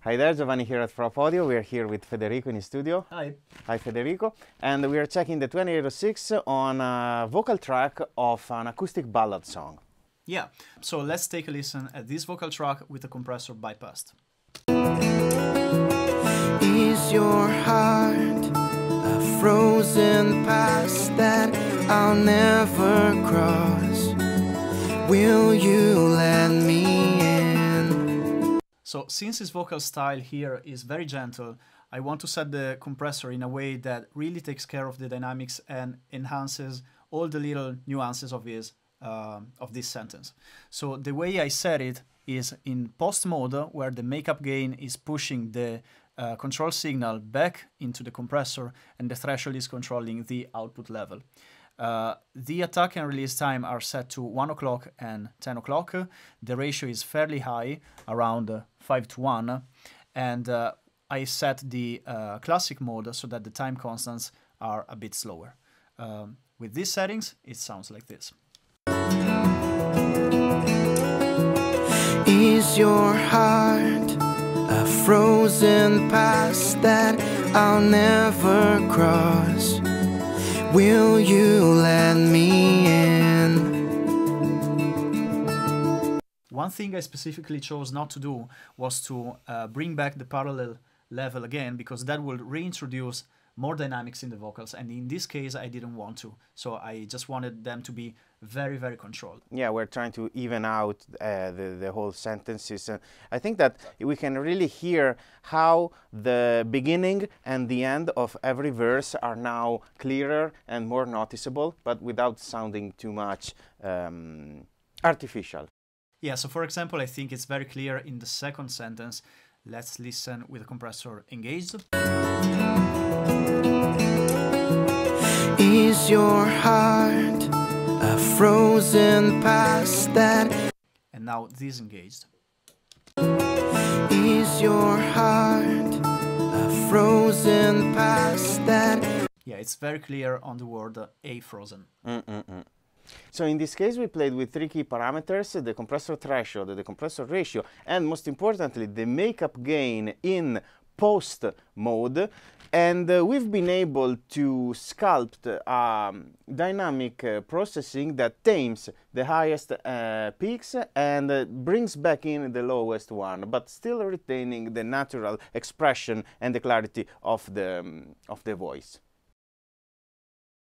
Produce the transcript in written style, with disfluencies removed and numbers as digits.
Hi there, Giovanni here at Frap Audio. We are here with Federico in the studio. Hi. Hi Federico. And we are checking the 2806 on a vocal track of an acoustic ballad song. Yeah, so let's take a listen at this vocal track with the compressor bypassed. Is your heart a frozen past that I'll never cross? Will you let me in? So since his vocal style here is very gentle, I want to set the compressor in a way that really takes care of the dynamics and enhances all the little nuances of this sentence. So the way I set it is in post mode, where the makeup gain is pushing the control signal back into the compressor and the threshold is controlling the output level. The attack and release time are set to 1 o'clock and 10 o'clock. The ratio is fairly high, around 5:1, and I set the classic mode so that the time constants are a bit slower. With these settings, it sounds like this. Is your heart a frozen past that I'll never cross? Will you let me in? One thing I specifically chose not to do was to bring back the parallel level again, because that will reintroduce more dynamics in the vocals, and in this case I didn't want to, so I just wanted them to be very, very controlled. Yeah, we're trying to even out the whole sentences. I think that we can really hear how the beginning and the end of every verse are now clearer and more noticeable, but without sounding too much artificial. Yeah, so for example, I think it's very clear in the second sentence. Let's listen with the compressor engaged. Is your heart a frozen past that? And now disengaged. Is your heart a frozen past that? Yeah, it's very clear on the word a frozen. So in this case we played with 3 key parameters: the compressor threshold, the compressor ratio, and most importantly the makeup gain in post mode, and we've been able to sculpt dynamic processing that tames the highest peaks and brings back in the lowest one, but still retaining the natural expression and the clarity of the voice.